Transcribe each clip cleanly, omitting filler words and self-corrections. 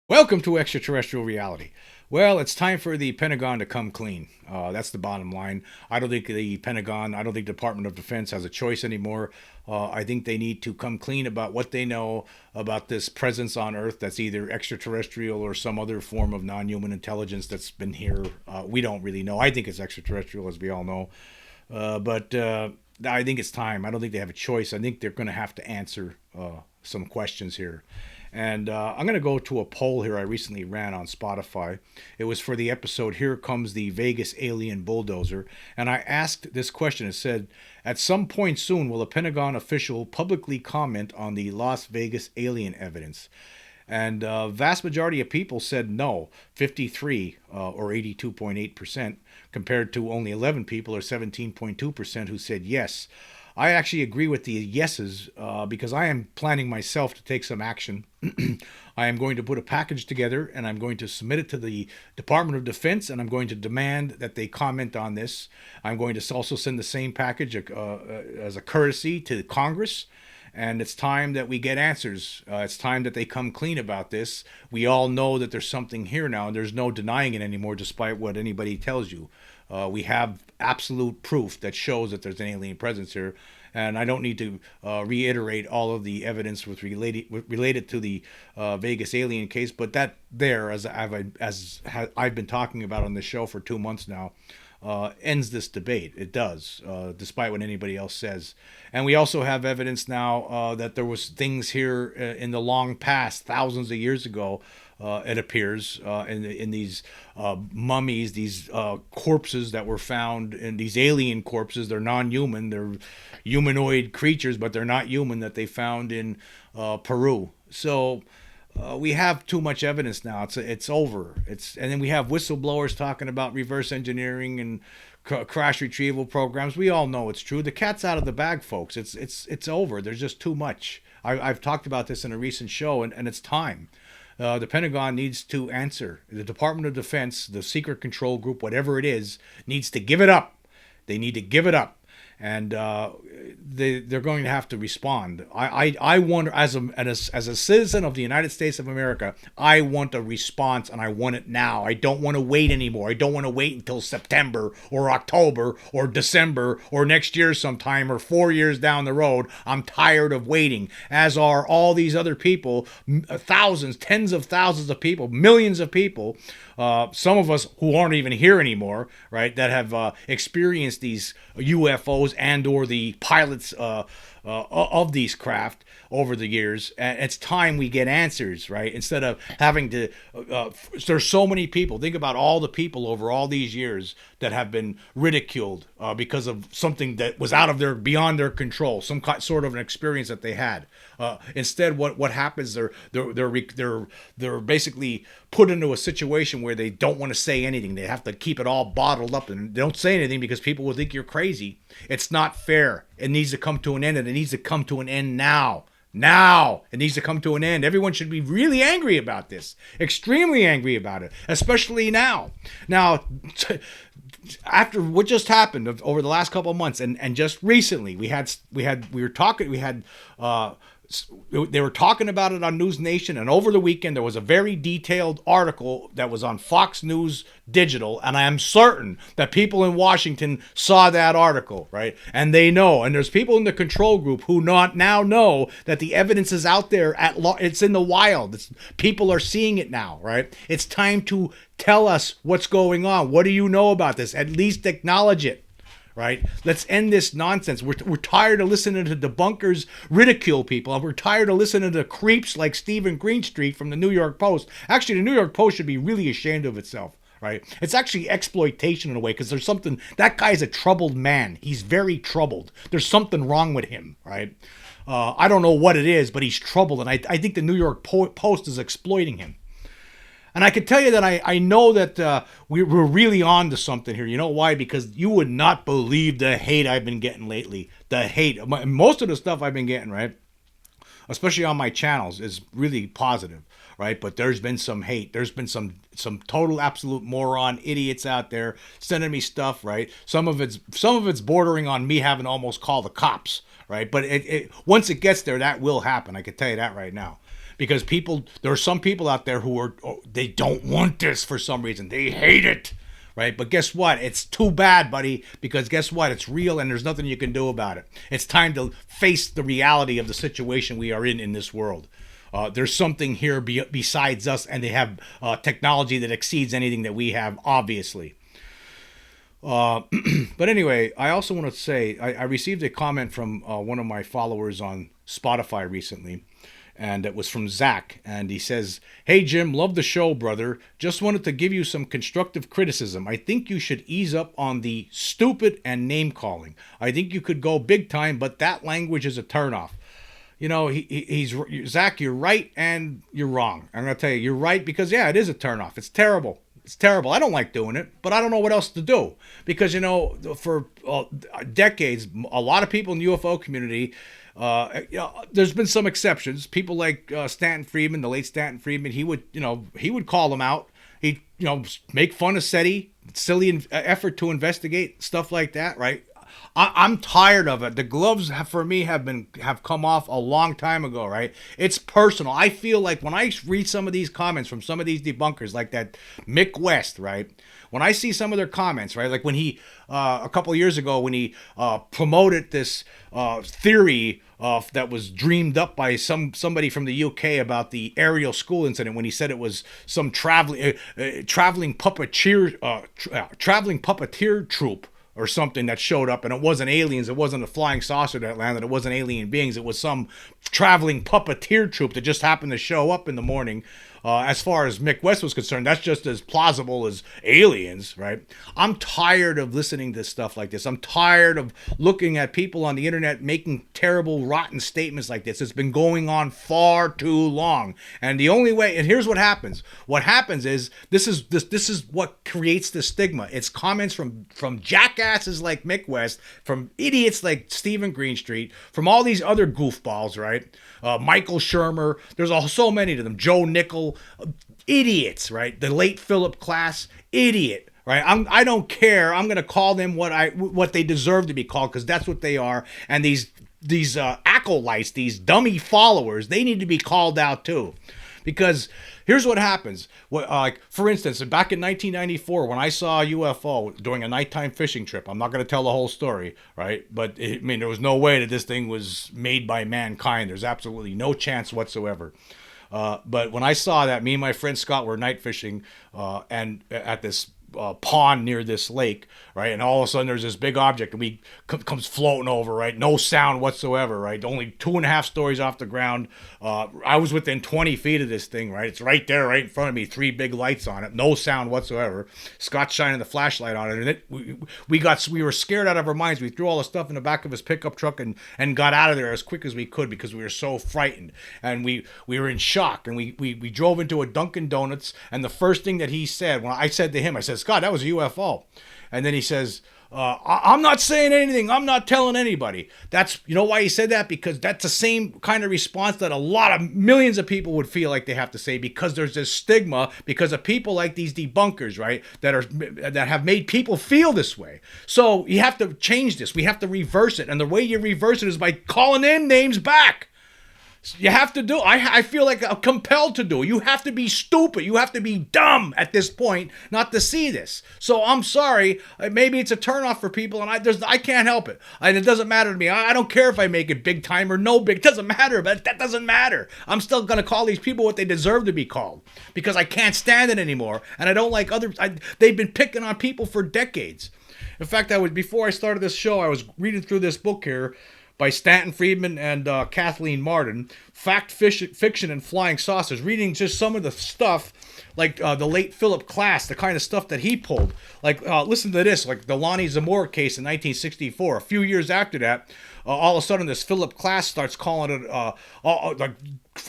Welcome to Extraterrestrial Reality. Well, it's time for the Pentagon to come clean. That's the bottom line. I don't think the Pentagon, I don't think the Department of Defense has a choice anymore. I think they need to come clean about what they know about this presence on Earth that's either extraterrestrial or some other form of non human intelligence that's been here. We don't really know. I think it's extraterrestrial, as we all know. But I think it's time. I don't think they have a choice. I think they're going to have to answer some questions here. And I'm going to go to a poll here I recently ran on Spotify. It was for the episode Here Comes the Vegas Alien Bulldozer. And I asked this question. It said, at some point soon, will a Pentagon official publicly comment on the Las Vegas alien evidence? And vast majority of people said no, 53 or 82.8%, compared to only 11 people or 17.2% who said yes. I actually agree with the yeses because I am planning myself to take some action. I am going to put a package together and I'm going to submit it to the Department of Defense and I'm going to demand that they comment on this. I'm going to also send the same package as a courtesy to Congress. And it's time that we get answers. It's time that they come clean about this. We all know that there's something here now, and there's no denying it anymore, despite what anybody tells you. We have absolute proof that shows that there's an alien presence here, and I don't need to reiterate all of the evidence related to the Vegas alien case, but that there, as I've been talking about on the show for 2 months now, ends this debate. It does, despite what anybody else says. And we also have evidence now that there was things here in the long past, thousands of years ago. It appears in these mummies, these corpses that were found, in these alien corpses. They're non-human. They're humanoid creatures, but they're not human. That they found in Peru. So we have too much evidence now. It's over. And then we have whistleblowers talking about reverse engineering and crash retrieval programs. We all know it's true. The cat's out of the bag, folks. It's over. There's just too much. I've talked about this in a recent show, and it's time. The Pentagon needs to answer. The Department of Defense, the secret control group, whatever it is, needs to give it up. They need to give it up. And they're going to have to respond. I wonder, as a citizen of the United States of America, I want a response, and I want it now. I don't want to wait anymore. I don't want to wait until September or October or December or next year sometime or 4 years down the road. I'm tired of waiting, as are all these other people, thousands, tens of thousands of people, millions of people, some of us who aren't even here anymore, right, that have experienced these UFOs and or the pilots of these craft over the years. And it's time we get answers, right? Instead of having to, there's so many people. Think about all the people over all these years that have been ridiculed because of something that was beyond their control, some sort of an experience that they had. Instead, what happens? They're basically put into a situation where they don't want to say anything. They have to keep it all bottled up, and they don't say anything because people will think you're crazy. It's not fair. It needs to come to an end, and it needs to come to an end now. Now it needs to come to an end. Everyone should be really angry about this, extremely angry about it, especially now. Now, after what just happened over the last couple of months, and just recently, they were talking about it on News Nation, and over the weekend there was a very detailed article that was on Fox News Digital, and I am certain that people in Washington saw that article, right? And they know, and there's people in the control group who now know that the evidence is out there it's in the wild. People are seeing it now, right? It's time to tell us what's going on. What do you know about this? At least acknowledge it. Right? Let's end this nonsense. We're tired of listening to debunkers ridicule people. We're tired of listening to creeps like Stephen Greenstreet from the New York Post. Actually, the New York Post should be really ashamed of itself. Right? It's actually exploitation in a way, because there's something, that guy's a troubled man. He's very troubled. There's something wrong with him, right? I don't know what it is, but he's troubled, and I think the New York Post is exploiting him. And I can tell you that I know that we're really on to something here. You know why? Because you would not believe the hate I've been getting lately. The hate. Most of the stuff I've been getting, right, especially on my channels, is really positive, right? But there's been some hate. There's been some total absolute moron idiots out there sending me stuff, right? Some of it's bordering on me having to almost call the cops, right? But once it gets there, that will happen. I can tell you that right now. because there are some people out there who they don't want this for some reason. They hate it, right? But guess what? It's too bad, buddy, because guess what? It's real and there's nothing you can do about it. It's time to face the reality of the situation we are in this world. There's something here besides us, and they have technology that exceeds anything that we have, obviously. But anyway, I also want to say I received a comment from one of my followers on Spotify recently, and it was from Zach, and he says, "Hey Jim, love the show, brother. Just wanted to give you some constructive criticism. I think you should ease up on the stupid and name calling. I think you could go big time, but that language is a turnoff." You know, he's Zach, you're right and you're wrong. I'm going to tell you, you're right because, yeah, it is a turnoff. It's terrible. It's terrible. I don't like doing it, but I don't know what else to do. Because, you know, for decades, a lot of people in the UFO community, there's been some exceptions. People like Stanton Friedman, the late Stanton Friedman, he would call them out. He'd, make fun of SETI, silly effort to investigate, stuff like that, right? I'm tired of it. The gloves for me have come off a long time ago, right? It's personal. I feel like when I read some of these comments from some of these debunkers, like that Mick West, right? When I see some of their comments, right? Like when he, a couple of years ago, when he promoted this theory that was dreamed up by somebody from the UK about the Ariel school incident, when he said it was some traveling puppeteer troupe or something that showed up, and it wasn't aliens, it wasn't a flying saucer that landed, it wasn't alien beings, it was some traveling puppeteer troupe that just happened to show up in the morning. As far as Mick West was concerned, that's just as plausible as aliens, right? I'm tired of listening to stuff like this. I'm tired of looking at people on the internet making terrible, rotten statements like this. It's been going on far too long. And the only way, and here's what happens. What happens is, this is what creates the stigma. It's comments from jackasses like Mick West, from idiots like Stephen Greenstreet, from all these other goofballs, right? Michael Shermer, there's so many of them. Joe Nickel, idiots, right? The late Philip Klass, idiot, right? I don't care. I'm gonna call them what they deserve to be called, because that's what they are. And these acolytes, these dummy followers, they need to be called out too. Because here's what happens. Like, for instance, back in 1994, when I saw a UFO during a nighttime fishing trip, I'm not going to tell the whole story, right? But, there was no way that this thing was made by mankind. There's absolutely no chance whatsoever. But when I saw that, me and my friend Scott were night fishing and at this pond near this lake, right? And all of a sudden there's this big object and comes floating over, right? No sound whatsoever, right? Only 2.5 stories off the ground. I was within 20 feet of this thing, right? It's right there, right in front of me, 3 big lights on it, no sound whatsoever. Scott's shining the flashlight on it, and we were scared out of our minds. We threw all the stuff in the back of his pickup truck and got out of there as quick as we could, because we were so frightened, and we were in shock. And we drove into a Dunkin' Donuts, and the first thing that he said, when I said to him, I said, "Scott, that was a UFO." And then he says, I'm not saying anything. I'm not telling anybody. You know why he said that? Because that's the same kind of response that a lot of millions of people would feel like they have to say, because there's this stigma because of people like these debunkers, right? That have made people feel this way. So you have to change this. We have to reverse it. And the way you reverse it is by calling in names back. You have to do. I feel like I'm compelled to do. You have to be stupid. You have to be dumb at this point not to see this. So I'm sorry. Maybe it's a turnoff for people, and I can't help it. And it doesn't matter to me. I don't care if I make it big time or no big. It doesn't matter. But that doesn't matter. I'm still gonna call these people what they deserve to be called, because I can't stand it anymore. And I don't like others. They've been picking on people for decades. In fact, before I started this show, I was reading through this book here by Stanton Friedman and Kathleen Martin, Fact, Fiction, and Flying Saucers, reading just some of the stuff, like the late Philip Klass, the kind of stuff that he pulled. Like, listen to this, like the Lonnie Zamora case in 1964. A few years after that, all of a sudden this Philip Klass starts calling it,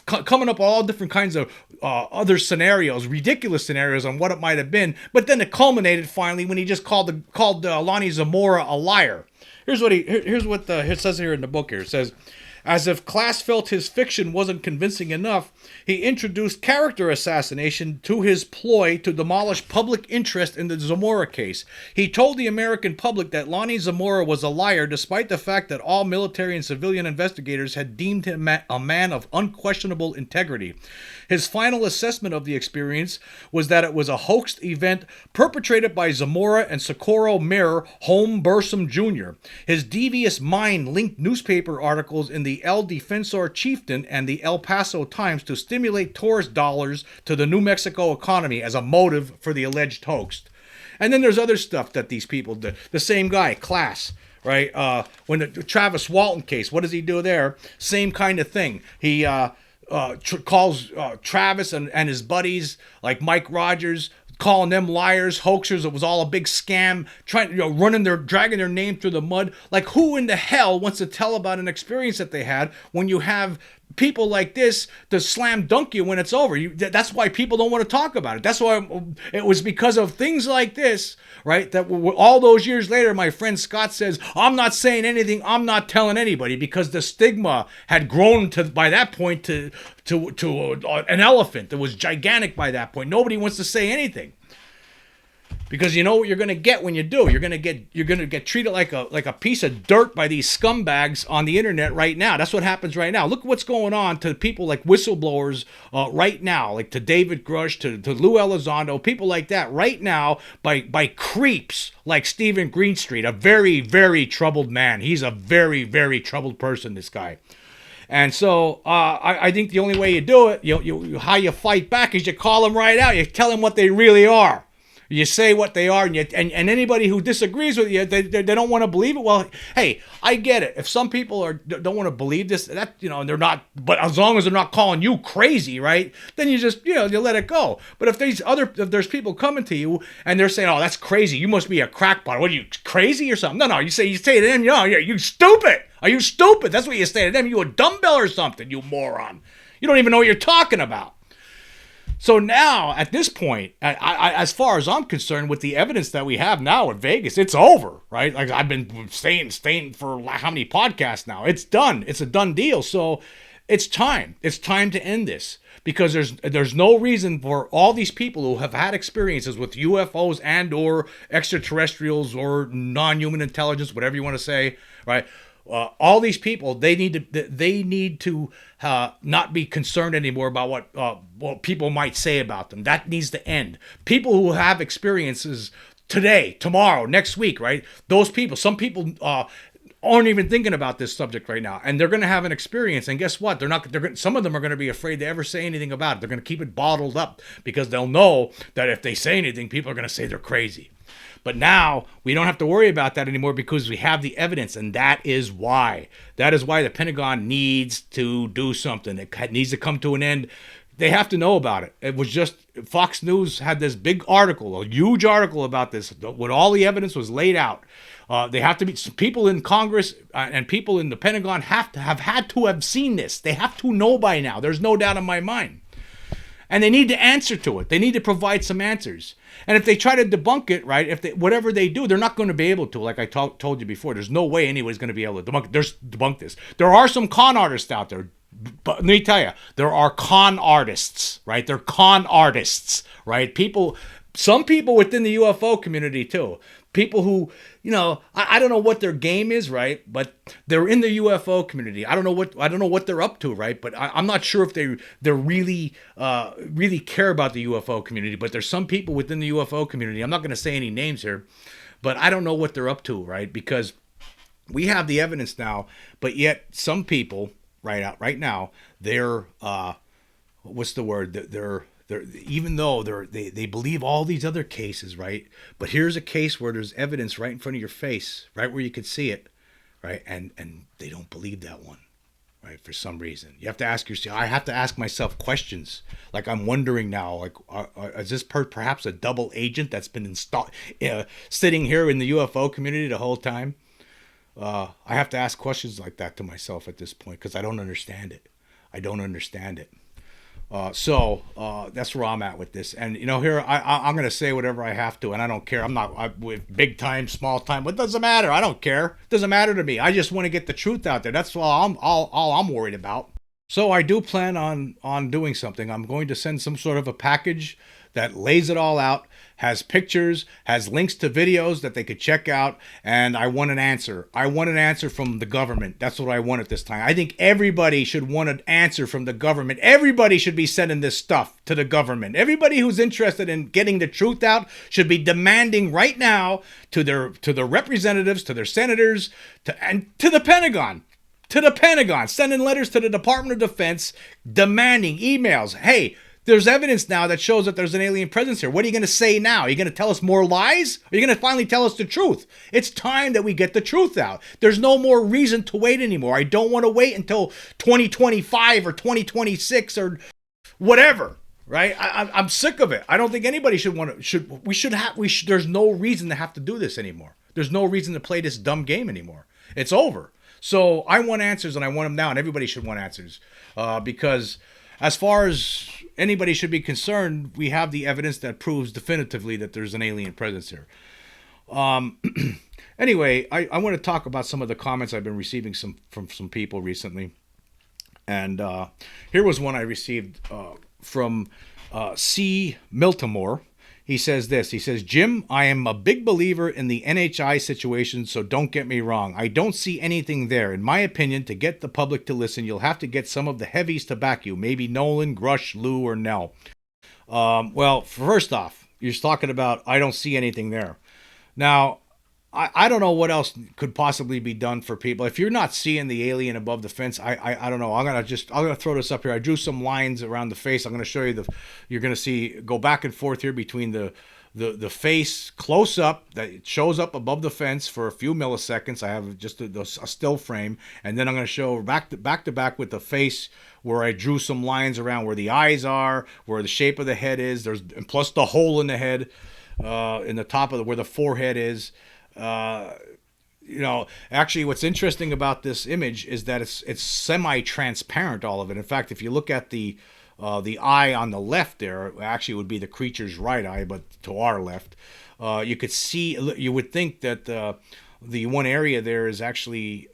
coming up with all different kinds of other scenarios, ridiculous scenarios on what it might have been. But then it culminated finally when he just called Lonnie Zamora a liar. Here's what it says here in the book here. It says, As if Class felt his fiction wasn't convincing enough, he introduced character assassination to his ploy to demolish public interest in the Zamora case. He told the American public that Lonnie Zamora was a liar, despite the fact that all military and civilian investigators had deemed him a man of unquestionable integrity. His final assessment of the experience was that it was a hoaxed event perpetrated by Zamora and Socorro Mayor Home Bursum Jr. His devious mind linked newspaper articles in the El Defensor Chieftain and the El Paso Times to stimulate tourist dollars to the New Mexico economy as a motive for the alleged hoax. And then there's other stuff that these people did. The same guy, Class, right? When the Travis Walton case, what does he do there? Same kind of thing. He calls Travis and his buddies like Mike Rogers, calling them liars, hoaxers. It was all a big scam, dragging their name through the mud. Like, who in the hell wants to tell about an experience that they had when you have people like this to slam dunk you when it's over? That's why people don't want to talk about it. That's why it was because of things like this, right? That all those years later, my friend Scott says, I'm not saying anything, I'm not telling anybody, because the stigma had grown to by that point to an elephant. It was gigantic by that point. Nobody wants to say anything. Because you know what you're going to get when you do. You're going to get treated like a piece of dirt by these scumbags on the internet right now. That's what happens right now. Look what's going on to people like whistleblowers right now, like to David Grush, to Lou Elizondo, people like that right now by creeps like Stephen Greenstreet, a very, very troubled man. He's a very, very troubled person, this guy. And so I think the only way you do it, how you fight back, is you call them right out. You tell them what they really are. You say what they are, and anybody who disagrees with you, they don't want to believe it. Well, hey, I get it. If some people don't want to believe this, and they're not, but as long as they're not calling you crazy, right? Then you just, you let it go. But if there's people coming to you and they're saying, oh, that's crazy, you must be a crackpot. What are you, crazy or something? No, you say to them, you stupid. Are you stupid? That's what you say to them. You a dumbbell or something, you moron. You don't even know what you're talking about. So now, at this point, as far as I'm concerned, with the evidence that we have now in Vegas, it's over, right? Like, I've been staying for how many podcasts now? It's done. It's a done deal. So it's time. It's time to end this, because there's no reason for all these people who have had experiences with UFOs and or extraterrestrials or non-human intelligence, whatever you want to say, right? All these people, they need to not be concerned anymore about what people might say about them. That needs to end. People who have experiences today, tomorrow, next week, right? Those people, some people aren't even thinking about this subject right now, and they're going to have an experience. And guess what? Some of them are going to be afraid to ever say anything about it. They're going to keep it bottled up, because they'll know that if they say anything, people are going to say they're crazy. But now we don't have to worry about that anymore, because we have the evidence, and that is why. That is why the Pentagon needs to do something. It needs to come to an end. They have to know about it. It was just Fox News had this big article, a huge article about this, when all the evidence was laid out. They have to be people in Congress and people in the Pentagon have had to have seen this. They have to know by now. There's no doubt in my mind. And they need to answer to it. They need to provide some answers. And if they try to debunk it, right, whatever they do, they're not going to be able to. Like I told you before, there's no way anybody's going to be able to debunk this. There are some con artists out there. But let me tell you, there are con artists, right? They're con artists, right? Some people within the UFO community too. People who, I don't know what their game is, right? But they're in the UFO community. I don't know what they're up to, right? But I'm not sure if they really care about the UFO community. But there's some people within the UFO community. I'm not going to say any names here, but I don't know what they're up to, right? Because we have the evidence now, but yet some people right now, they're what's the word? They're even though they believe all these other cases, right? But here's a case where there's evidence right in front of your face, right where you could see it, right? And they don't believe that one, right? For some reason, you have to ask yourself. I have to ask myself questions. Like, I'm wondering now, like, is this perhaps a double agent that's been sitting here in the UFO community the whole time? I have to ask questions like that to myself at this point, because I don't understand it. That's where I'm at with this. And here I'm going to say whatever I have to, and I don't care. I'm not with big time, small time. What doesn't matter? I don't care. It doesn't matter to me. I just want to get the truth out there. That's all I'm worried about. So I do plan on doing something. I'm going to send some sort of a package that lays it all out, has pictures, has links to videos that they could check out, and I want an answer. I want an answer from the government. That's what I want at this time. I think everybody should want an answer from the government. Everybody should be sending this stuff to the government. Everybody who's interested in getting the truth out should be demanding right now to their representatives, to their senators, and to the Pentagon. To the Pentagon, sending letters to the Department of Defense, demanding emails. Hey, there's evidence now that shows that there's an alien presence here. What are you going to say now? Are you going to tell us more lies? Are you going to finally tell us the truth? It's time that we get the truth out. There's no more reason to wait anymore. I don't want to wait until 2025 or 2026 or whatever. Right? I'm sick of it. I don't think anybody should want to. There's no reason to have to do this anymore. There's no reason to play this dumb game anymore. It's over. So I want answers, and I want them now, and everybody should want answers. Because as far as anybody should be concerned, we have the evidence that proves definitively that there's an alien presence here. Anyway, I want to talk about some of the comments I've been receiving from some people recently. And here was one I received from C. Miltimore. He says this. He says, Jim, I am a big believer in the NHI situation, so don't get me wrong. I don't see anything there. In my opinion, to get the public to listen, you'll have to get some of the heavies to back you. Maybe Nolan, Grush, Lou, or Nell. Well, first off, you're talking about I don't see anything there. Now, I don't know what else could possibly be done for people. If you're not seeing the alien above the fence, I don't know. I'm gonna throw this up here. I drew some lines around the face. I'm gonna show you you're gonna see go back and forth here between the face close up that it shows up above the fence for a few milliseconds. I have just a still frame, and then I'm gonna show back to back with the face where I drew some lines around where the eyes are, where the shape of the head is. And plus the hole in the head, in the top of where the forehead is. Actually what's interesting about this image is that it's semi-transparent, all of it. In fact, if you look at the eye on the left there, actually it would be the creature's right eye, but to our left, you could see, you would think that the one area there is actually,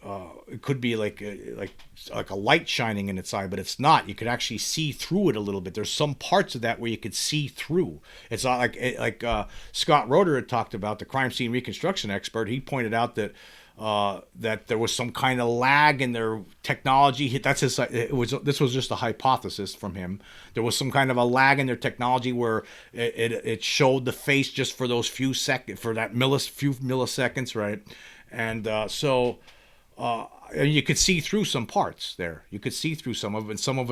it could be like a light shining in its eye, but it's not. You could actually see through it a little bit. There's some parts of that where you could see through. It's not like Scott Roeder had talked about, the crime scene reconstruction expert. He pointed out that that there was some kind of lag in their technology. This was just a hypothesis from him. There was some kind of a lag in their technology where it showed the face just for those few seconds, for that few milliseconds, right? And you could see through some parts there. You could see through some of it. Some of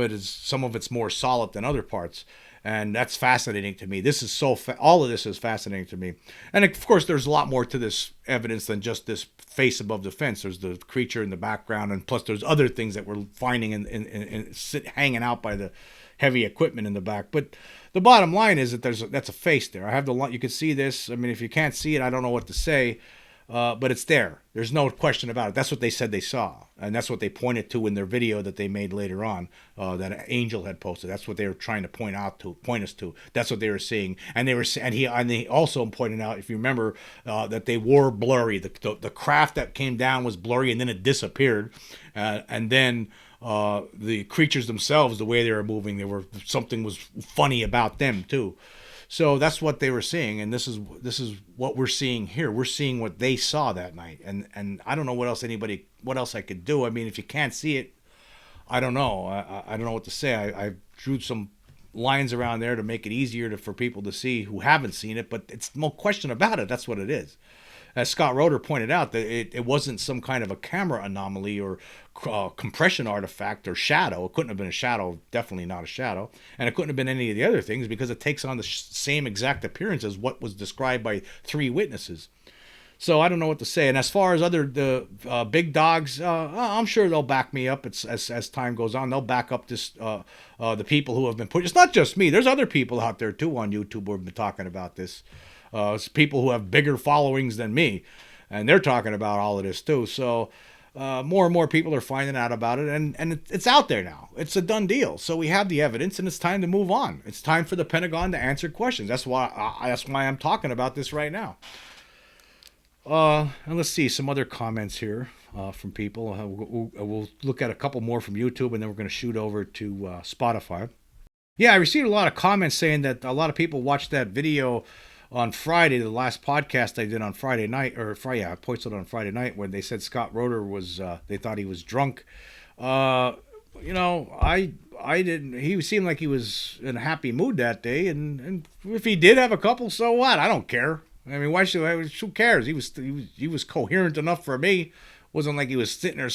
it's more solid than other parts. And that's fascinating to me. This is all of this is fascinating to me. And of course, there's a lot more to this evidence than just this face above the fence. There's the creature in the background, and plus there's other things that we're finding hanging out by the heavy equipment in the back. But the bottom line is that that's a face there. I have you can see this. I mean, if you can't see it, I don't know what to say. But it's there. There's no question about it. That's what they said they saw, and that's what they pointed to in their video that they made later on. That Angel had posted. That's what they were trying to point us to. That's what they were seeing, and they also pointed out, if you remember, that they were blurry. The craft that came down was blurry, and then it disappeared, and then the creatures themselves, the way they were moving, something was funny about them too. So that's what they were seeing, and this is what we're seeing here. We're seeing what they saw that night, and I don't know what else I could do. I mean, if you can't see it, I don't know. I don't know what to say. I drew some lines around there to make it easier for people to see who haven't seen it, but it's no question about it. That's what it is. As Scott Roeder pointed out, that it wasn't some kind of a camera anomaly or compression artifact or shadow. It couldn't have been a shadow, definitely not a shadow. And it couldn't have been any of the other things because it takes on the same exact appearance as what was described by 3 witnesses. So I don't know what to say. And as far as the big dogs, I'm sure they'll back me up as time goes on. They'll back up the people who have been pushed. It's not just me. There's other people out there too on YouTube who have been talking about this. It's people who have bigger followings than me, and they're talking about all of this too. So more and more people are finding out about it, and it's out there now. It's a done deal. So we have the evidence, and it's time to move on. It's time for the Pentagon to answer questions. That's why I'm talking about this right now. And let's see some other comments here from people. We'll look at a couple more from YouTube, and then we're going to shoot over to Spotify. Yeah, I received a lot of comments saying that a lot of people watched that video on Friday, the last podcast I did on Friday night, or Friday, yeah, I posted on Friday night when they said Scott Roeder was, they thought he was drunk. You know, I didn't. He seemed like he was in a happy mood that day, and if he did have a couple, so what? I don't care. I mean, why should I? Who cares? He was coherent enough for me. Wasn't like he was sitting there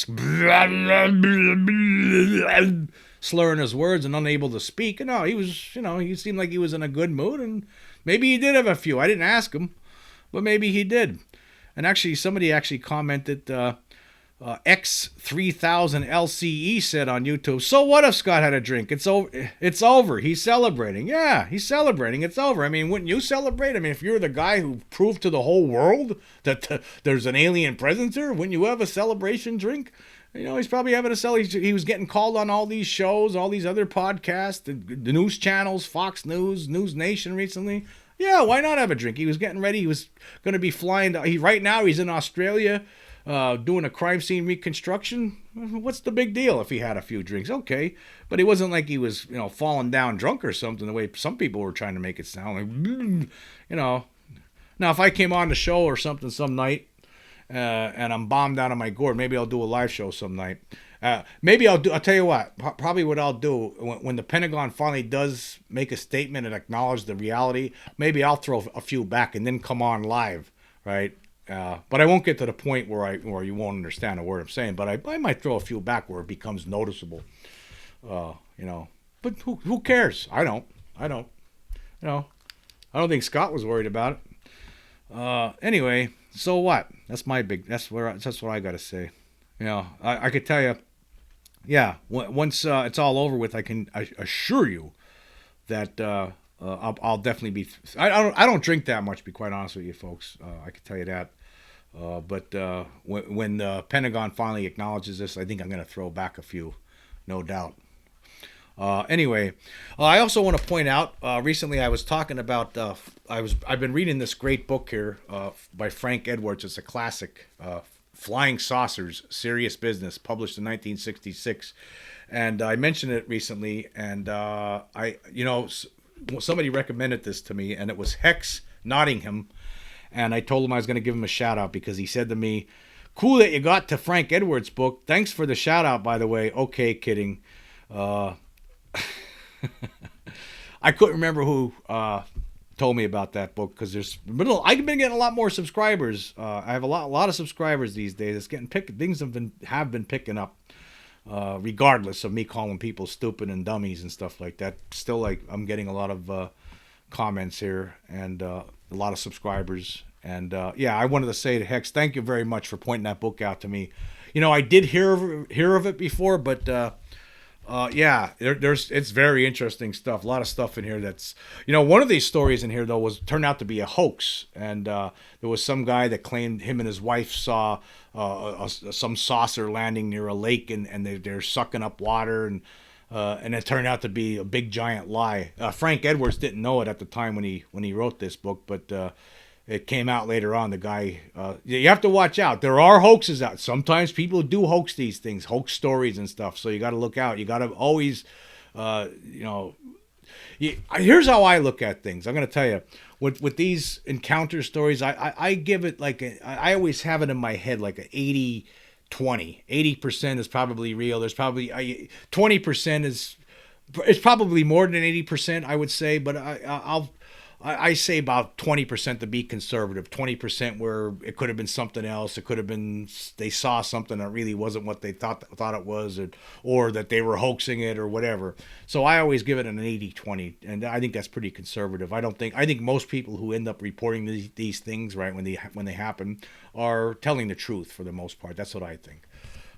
slurring his words and unable to speak. No, he was, you know, he seemed like he was in a good mood, and maybe he did have a few. I didn't ask him, but maybe he did. And actually, somebody actually commented, X3000 LCE said on YouTube, so what if Scott had a drink? It's over. It's over. He's celebrating. Yeah, he's celebrating. It's over. I mean, wouldn't you celebrate? I mean, if you're the guy who proved to the whole world that there's an alien presence here, wouldn't you have a celebration drink? You know, he's probably having a cell. He was getting called on all these shows, all these other podcasts, the news channels, Fox News, News Nation recently. Yeah, why not have a drink? He was getting ready. He was going to be flying. Right now, he's in Australia doing a crime scene reconstruction. What's the big deal if he had a few drinks? Okay. But it wasn't like he was, you know, falling down drunk or something, the way some people were trying to make it sound like, you know. Now, if I came on the show or something some night, and I'm bombed out of my gourd, maybe I'll do a live show some night. Maybe I'll tell you what, probably what I'll do when the Pentagon finally does make a statement and acknowledge the reality, maybe I'll throw a few back and then come on live, right? But I won't get to the point where you won't understand a word I'm saying, but I might throw a few back where it becomes noticeable, you know. But who cares? I don't. You know, I don't think Scott was worried about it. Anyway, so what? That's what I got to say. You know, I could tell you, yeah, once it's all over with, I can assure you that I'll definitely be. I don't drink that much, to be quite honest with you, folks. I can tell you that. But when the Pentagon finally acknowledges this, I think I'm going to throw back a few, no doubt. Anyway, I also want to point out. Recently, I was talking about. I've been reading this great book here by Frank Edwards. It's a classic, Flying Saucers: Serious Business, published in 1966, and I mentioned it recently. And somebody recommended this to me, and it was Hex Nottingham, and I told him I was going to give him a shout out because he said to me, "Cool that you got to Frank Edwards' book. Thanks for the shout out, by the way." Okay, kidding. I couldn't remember who told me about that book because I've been getting a lot more subscribers. I have a lot of subscribers these days. It's getting things have been picking up, regardless of me calling people stupid and dummies and stuff like that. Still, like, I'm getting a lot of comments here and a lot of subscribers. And yeah, I wanted to say to Hex, thank you very much for pointing that book out to me. You know, I did hear of it before, but yeah, it's very interesting stuff. A lot of stuff in here that's, you know, one of these stories in here though turned out to be a hoax, and there was some guy that claimed him and his wife saw some saucer landing near a lake, and they're sucking up water, and it turned out to be a big giant lie. Frank Edwards didn't know it at the time when he wrote this book, but it came out later on. The guy, you have to watch out. There are hoaxes out. Sometimes people do hoax these things, hoax stories and stuff. So you got to look out. You got to always, here's how I look at things. I'm going to tell you, with these encounter stories, I give it like, I always have it in my head like an 80-20. 80% is probably real. There's probably 20% it's probably more than 80%, I would say, but I say about 20% to be conservative. 20% where it could have been something else. It could have been they saw something that really wasn't what they thought it was, or that they were hoaxing it or whatever. So I always give it an 80-20, and I think that's pretty conservative. I think most people who end up reporting these things, right, when they happen, are telling the truth for the most part. That's what I think.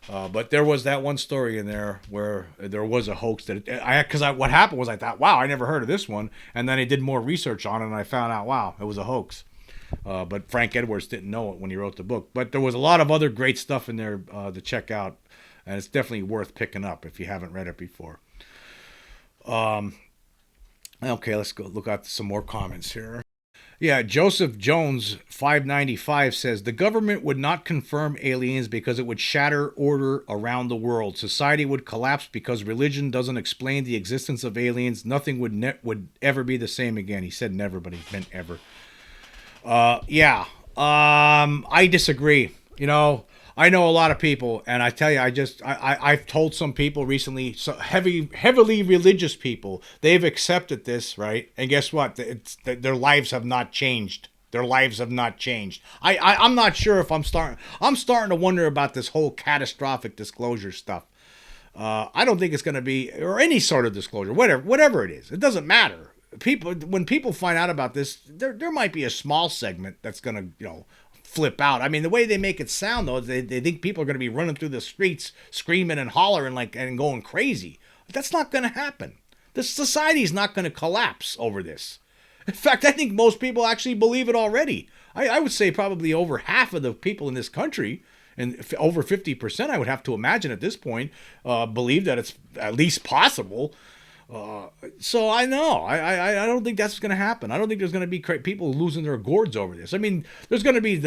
But there was that one story in there where there was a hoax what happened was I thought, wow, I never heard of this one. And then I did more research on it and I found out, wow, it was a hoax. But Frank Edwards didn't know it when he wrote the book. But there was a lot of other great stuff in there to check out, and it's definitely worth picking up if you haven't read it before. Okay, let's go look at some more comments here. Yeah, Joseph Jones 595 says the government would not confirm aliens because it would shatter order around the world. Society would collapse because religion doesn't explain the existence of aliens. Nothing would ever be the same again. He said never, but he meant ever. Yeah. I disagree. You know, I know a lot of people, and I tell you, I've told some people recently, so heavily religious people, they've accepted this, right? And guess what? Their lives have not changed. Their lives have not changed. I'm not sure if I'm starting to wonder about this whole catastrophic disclosure stuff. I don't think it's going to be, or any sort of disclosure, whatever it is. It doesn't matter. When people find out about this, there might be a small segment that's going to, flip out. I mean, the way they make it sound, though, they think people are going to be running through the streets screaming and hollering and going crazy. That's not going to happen. The society's not going to collapse over this. In fact, I think most people actually believe it already. I would say probably over half of the people in this country, and over 50%, I would have to imagine at this point, believe that it's at least possible. So I know I don't think that's going to happen. I don't think there's going to be people losing their gourds over this. I mean, there's going to be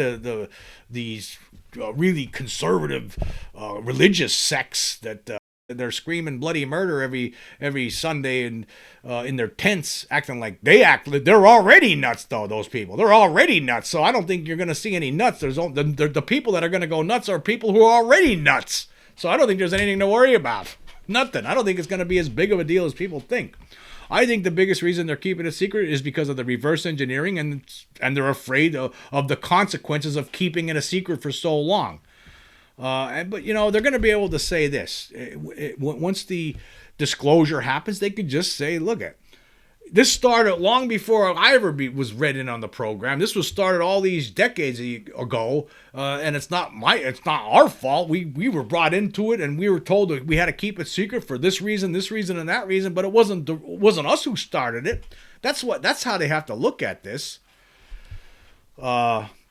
these really conservative religious sects that they're screaming bloody murder every Sunday and in their tents, acting like they're already nuts though. Those people, they're already nuts. So I don't think you're going to see any nuts. There's the people that are going to go nuts are people who are already nuts. So I don't think there's anything to worry about. Nothing. I don't think it's going to be as big of a deal as people think. I think the biggest reason they're keeping it secret is because of the reverse engineering, and they're afraid of the consequences of keeping it a secret for so long. But they're going to be able to say this. Once the disclosure happens, they could just say, look at. This started long before I ever was read in on the program. This was started all these decades ago, and it's not our fault. We were brought into it, and we were told that we had to keep it secret for this reason, and that reason. But it wasn't us who started it. That's how they have to look at this.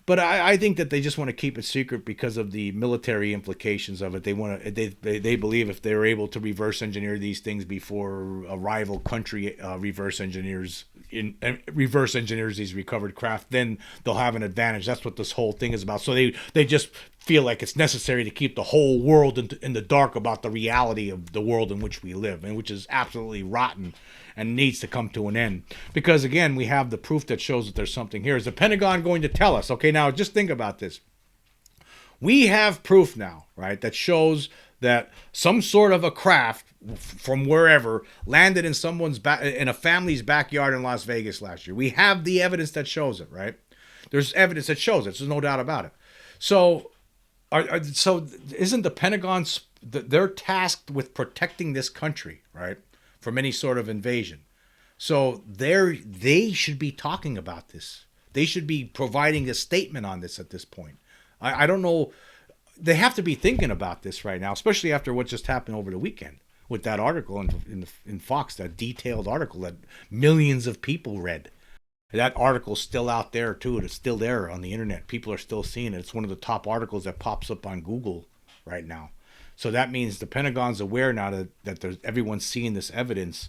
But I think that they just want to keep it secret because of the military implications of it. They believe if they're able to reverse engineer these things before a rival country reverse engineers these recovered craft, then they'll have an advantage. That's what this whole thing is about. So they just feel like it's necessary to keep the whole world in the dark about the reality of the world in which we live, and which is absolutely rotten and needs to come to an end. Because again, we have the proof that shows that there's something here. Is the Pentagon going to tell us? Okay, now just think about this. We have proof now, right, that shows that some sort of a craft from wherever landed in in a family's backyard in Las Vegas last year. We have the evidence that shows it, right? There's evidence that shows it. So there's no doubt about it. So, so isn't the Pentagon, they're tasked with protecting this country, right, from any sort of invasion? So they should be talking about this. They should be providing a statement on this at this point. I don't know. They have to be thinking about this right now, especially after what just happened over the weekend with that article in Fox, that detailed article that millions of people read. That article's still out there too. It's still there on the internet. People are still seeing it. It's one of the top articles that pops up on Google right now. So that means the Pentagon's aware now that everyone's seeing this evidence.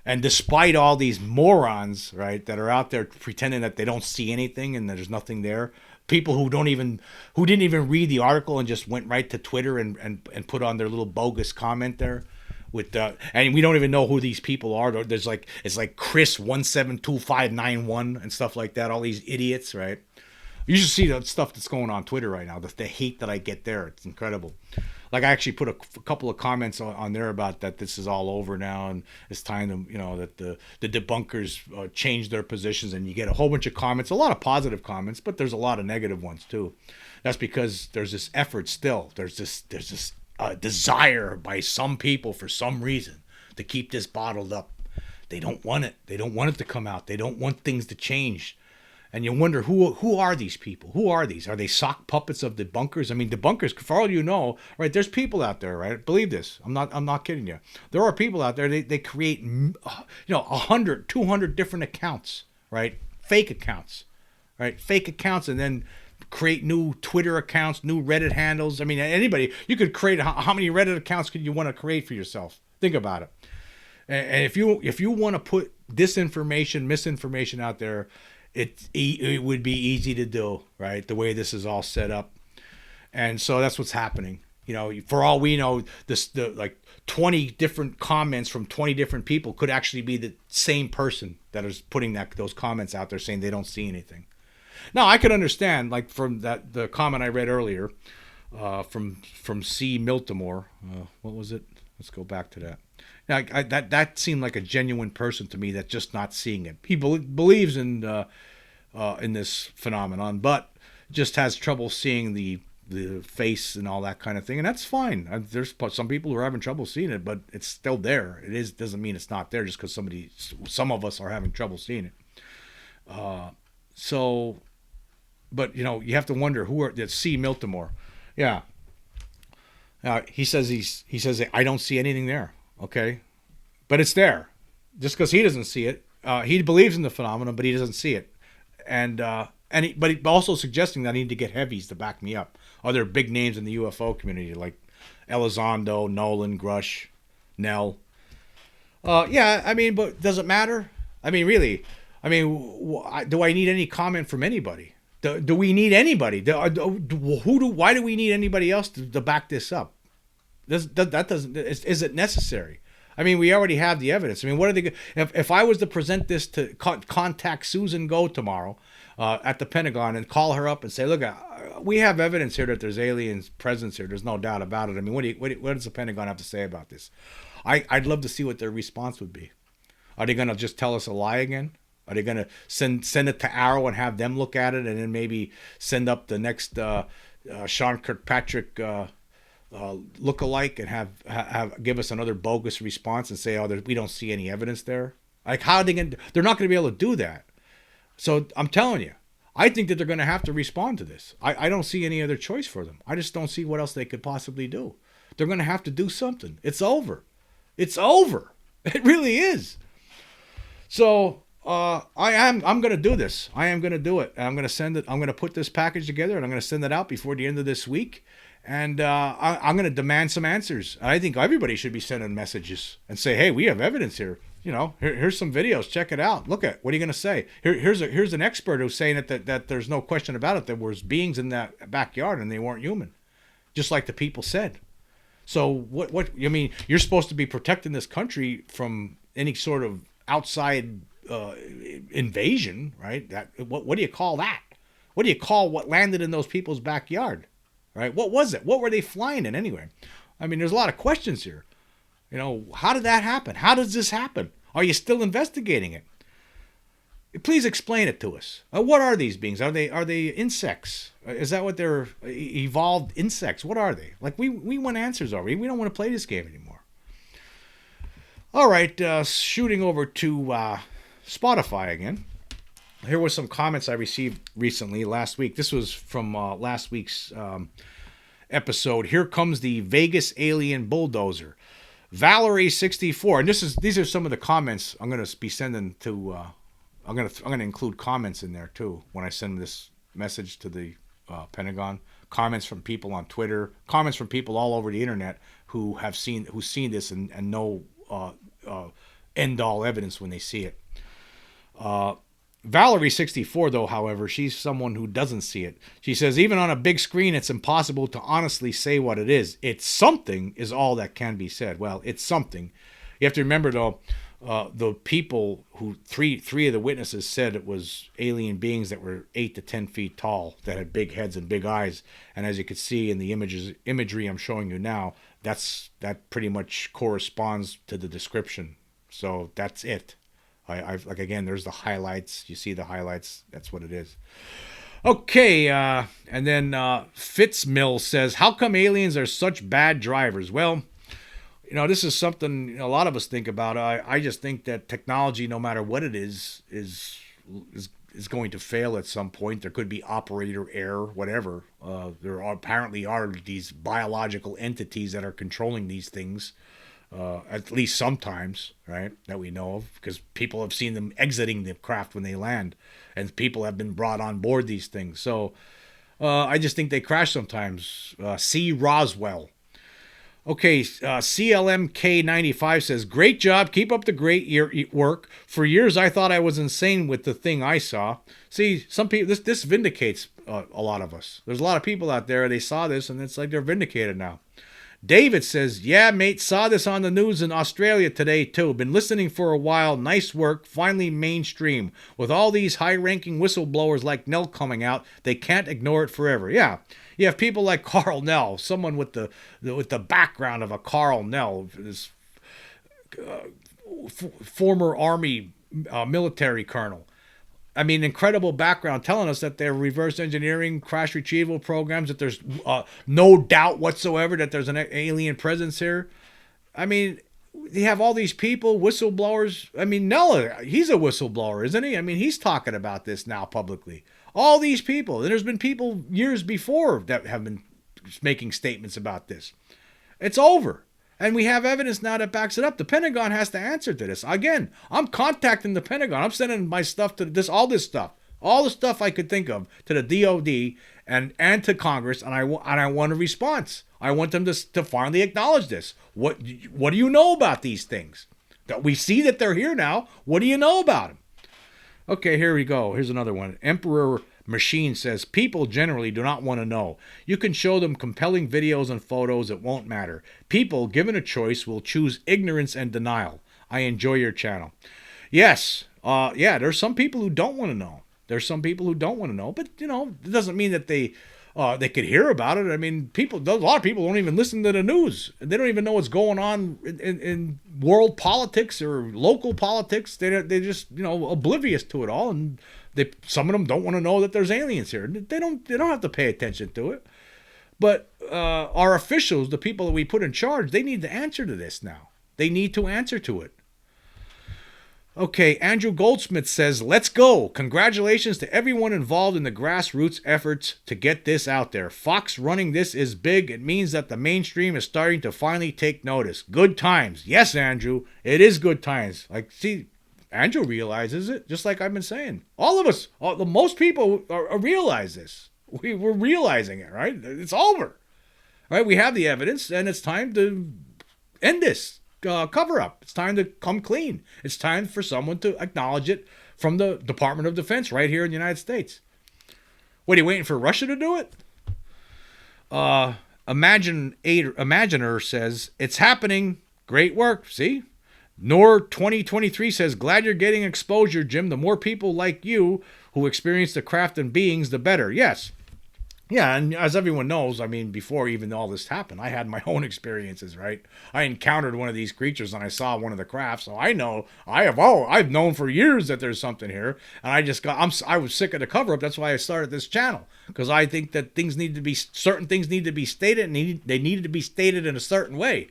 And despite all these morons, right, that are out there pretending that they don't see anything and there's nothing there, people who didn't even read the article and just went right to Twitter and put on their little bogus comment there with and we don't even know who these people are. It's like Chris 172591 and stuff like that. All these idiots, right? You should see the stuff that's going on Twitter right now. The hate that I get there, it's incredible. Like, I actually put a couple of comments on there about that this is all over now and it's time to, that the debunkers change their positions, and you get a whole bunch of comments, a lot of positive comments, but there's a lot of negative ones too. That's because there's this effort still. There's this desire by some people for some reason to keep this bottled up. They don't want it. They don't want it to come out. They don't want things to change. And you wonder, who are these people? Who are these? Are they sock puppets of debunkers? I mean, debunkers, for all you know, right, there's people out there, right? Believe this. I'm not kidding you. There are people out there, they create, 100, 200 different accounts, right? Fake accounts, right? Fake accounts, and then create new Twitter accounts, new Reddit handles. I mean, anybody, you could create, how many Reddit accounts could you want to create for yourself? Think about it. And if you want to put disinformation, misinformation out there, it would be easy to do, right? The way this is all set up. And so that's what's happening. You know, for all we know, the like 20 different comments from 20 different people could actually be the same person that is putting those comments out there saying they don't see anything. Now, I could understand, like from the comment I read earlier, from C. Miltimore. What was it? Let's go back to that. Now, that seemed like a genuine person to me that's just not seeing it. He believes in this phenomenon, but just has trouble seeing the face and all that kind of thing, and that's fine. There's some people who are having trouble seeing it, but it's still there. Doesn't mean it's not there just because some of us are having trouble seeing it. But you know, you have to wonder who are that. C. Miltimore, yeah. He says I don't see anything there. Okay, but it's there. Just because he doesn't see it, he believes in the phenomenon, but he doesn't see it, but he also suggesting that I need to get heavies to back me up. Other big names in the UFO community like Elizondo, Nolan, Grush, Nell. Yeah, I mean, but does it matter? I mean, really? I mean, do I need any comment from anybody? Do we need anybody? Why do we need anybody else to back this up? Is it necessary? I mean, we already have the evidence. I mean, what are they? If I was to present this to contact Susan Go tomorrow at the Pentagon and call her up and say, look, we have evidence here that there's aliens presence here. There's no doubt about it. I mean, what does the Pentagon have to say about this? I'd love to see what their response would be. Are they going to just tell us a lie again? Are they going to send it to Arrow and have them look at it, and then maybe send up the next Sean Kirkpatrick look-alike and have give us another bogus response and say, oh, we don't see any evidence there? Like, how are they going? They're not going to be able to do that. So I'm telling you, I think that they're going to have to respond to this. I don't see any other choice for them. I just don't see what else they could possibly do. They're going to have to do something. It's over. It's over. It really is. So I'm going to do this. I am going to do it. I'm going to send it. I'm going to put this package together and I'm going to send it out before the end of this week. And I'm going to demand some answers. I think everybody should be sending messages and say, hey, we have evidence here. You know, here's some videos. Check it out. Look at, what are you going to say? Here's an expert who's saying that there's no question about it. There was beings in that backyard and they weren't human, just like the people said. So what I mean, you're supposed to be protecting this country from any sort of outside invasion, right? What do you call that? What do you call what landed in those people's backyard? Right? What was it? What were they flying in anyway? I mean, there's a lot of questions here. You know, how did that happen? How does this happen? Are you still investigating it? Please explain it to us. What are these beings? Are they insects? Is that what they're evolved insects? What are they? Like, we want answers already. We don't want to play this game anymore. All right, shooting over to Spotify again. Here were some comments I received recently last week. This was from last week's episode. Here comes the Vegas alien bulldozer, Valerie 64, and these are some of the comments I'm going to be sending to. I'm going to include comments in there too when I send this message to the Pentagon. Comments from people on Twitter, comments from people all over the internet who've seen this and know end all evidence when they see it. Valerie 64, though, however, she's someone who doesn't see it. She says, even on a big screen, it's impossible to honestly say what it is. It's something is all that can be said. Well, it's something. You have to remember, though, the people who, three of the witnesses said it was alien beings that were 8 to 10 feet tall, that had big heads and big eyes. And as you can see in the imagery I'm showing you now, that pretty much corresponds to the description. So that's it. Like, again, there's the highlights. You see the highlights. That's what it is. Okay, and then Fitzmill says, how come aliens are such bad drivers? Well, you know, this is something a lot of us think about. I just think that technology, no matter what it is going to fail at some point. There could be operator error, whatever. Apparently are these biological entities that are controlling these things. at least sometimes, right, that we know of, because people have seen them exiting the craft when they land, and people have been brought on board these things. So I just think they crash sometimes. C. Roswell. Okay, CLMK95 says, great job. Keep up the great work. For years, I thought I was insane with the thing I saw. See, some people, this vindicates a lot of us. There's a lot of people out there, they saw this, and it's like they're vindicated now. David says, yeah, mate, saw this on the news in Australia today, too. Been listening for a while. Nice work. Finally mainstream. With all these high-ranking whistleblowers like Nell coming out, they can't ignore it forever. Yeah. You have people like Carl Nell, someone with the background of a Carl Nell, this former Army military colonel. I mean, incredible background, telling us that they're reverse engineering crash retrieval programs, that there's no doubt whatsoever that there's an alien presence here. I mean, you have all these people, whistleblowers. I mean, Nella, he's a whistleblower, isn't he? I mean, he's talking about this now publicly. All these people. And there's been people years before that have been making statements about this. It's over. And we have evidence now that backs it up. The Pentagon has to answer to this. Again, I'm contacting the Pentagon. I'm sending my stuff to all the stuff I could think of to the DOD and to Congress, and I want a response. I want them to finally acknowledge this. What do you know about these things? That we see that they're here now. What do you know about them? Okay, here we go. Here's another one. Emperor Machine says, people generally do not want to know. You can show them compelling videos and photos. It won't matter. People, given a choice, will choose ignorance and denial. I enjoy your channel. Yes. There's some people who don't want to know. But, it doesn't mean that they could hear about it. I mean, a lot of people don't even listen to the news. They don't even know what's going on in world politics or local politics. They just, oblivious to it all. And some of them don't want to know that there's aliens here. They don't have to pay attention to it. But our officials, the people that we put in charge, they need to answer to this now. They need to answer to it. Okay, Andrew Goldsmith says, let's go. Congratulations to everyone involved in the grassroots efforts to get this out there. Fox running this is big. It means that the mainstream is starting to finally take notice. Good times. Yes, Andrew, it is good times. See, Andrew realizes it, just like I've been saying. All of us, most people realize this. We're realizing it, right? It's over. Right? We have the evidence, and it's time to end this cover up. It's time to come clean. It's time for someone to acknowledge it from the Department of Defense right here in the United States. What, are you waiting for Russia to do it? Imaginer says, it's happening. Great work. See? Nor 2023 says, glad you're getting exposure, Jim. The more people like you who experience the craft and beings, the better. Yes. Yeah, and as everyone knows, I mean, before even all this happened, I had my own experiences, right? I encountered one of these creatures and I saw one of the crafts, so I know, I've known for years that there's something here, and I was sick of the cover-up. That's why I started this channel, because I think that certain things need to be stated, and they needed to be stated in a certain way,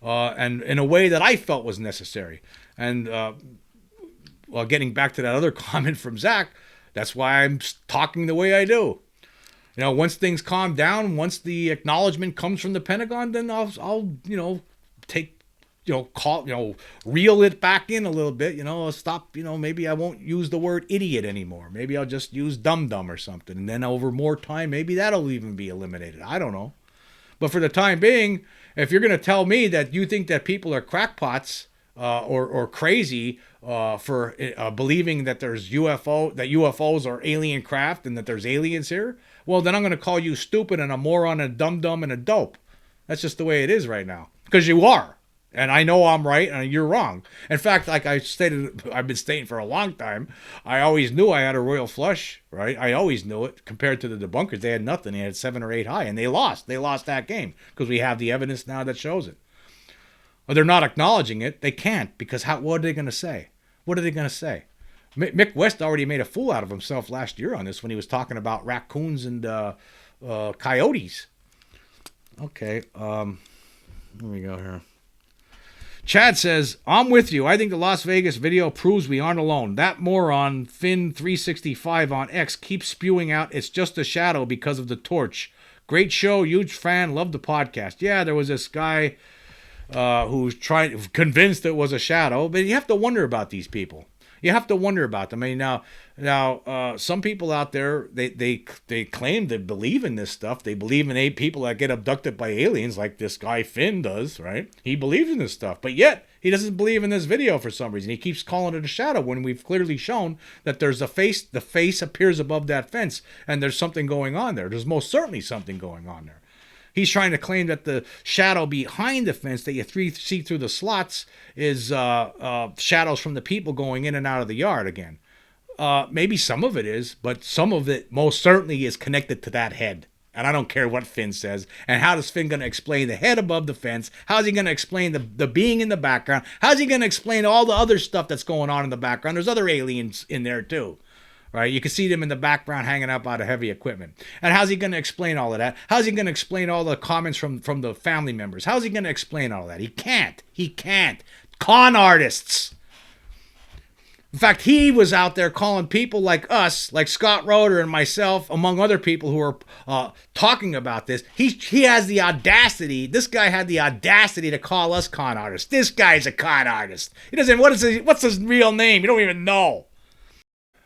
and in a way that I felt was necessary. And getting back to that other comment from Zach, that's why I'm talking the way I do. Once things calm down, once the acknowledgement comes from the Pentagon, then I'll reel it back in a little bit, I'll stop, maybe I won't use the word idiot anymore. Maybe I'll just use dum-dum or something. And then over more time, maybe that'll even be eliminated. I don't know. But for the time being, if you're going to tell me that you think that people are crackpots or crazy for believing that there's UFOs are alien craft and that there's aliens here, well, then I'm going to call you stupid and a moron and a dum-dum and a dope. That's just the way it is right now. Because you are. And I know I'm right and you're wrong. In fact, like I've been stating for a long time, I always knew I had a royal flush, right? I always knew it. Compared to the debunkers, they had nothing. They had 7 or 8 high, and they lost. They lost that game because we have the evidence now that shows it. Or they're not acknowledging it. They can't, because what are they going to say? What are they going to say? Mick West already made a fool out of himself last year on this when he was talking about raccoons and coyotes. Okay, here we go here. Chad says, I'm with you. I think the Las Vegas video proves we aren't alone. That moron, Finn365 on X, keeps spewing out it's just a shadow because of the torch. Great show, huge fan, love the podcast. Yeah, there was this guy, who's convinced it was a shadow. But you have to wonder about these people. You have to wonder about them. I mean, now, some people out there, they claim they believe in this stuff. They believe in 8 people that get abducted by aliens, like this guy Finn does, right? He believes in this stuff, but yet he doesn't believe in this video for some reason. He keeps calling it a shadow when we've clearly shown that there's a face. The face appears above that fence, and there's something going on there. There's most certainly something going on there. He's trying to claim that the shadow behind the fence that you see through the slots is shadows from the people going in and out of the yard again. Maybe some of it is, but some of it most certainly is connected to that head. And I don't care what Finn says. And how is Finn going to explain the head above the fence? How's he going to explain the being in the background? How's he going to explain all the other stuff that's going on in the background? There's other aliens in there too. Right? You can see them in the background hanging up out of heavy equipment. And how's he going to explain all of that? How's he going to explain all the comments from the family members? How's he going to explain all that? He can't. He can't. Con artists. In fact, he was out there calling people like us, like Scott Roeder and myself, among other people who are talking about this. He has the audacity. This guy had the audacity to call us con artists. This guy's a con artist. He doesn't. What's his real name? You don't even know.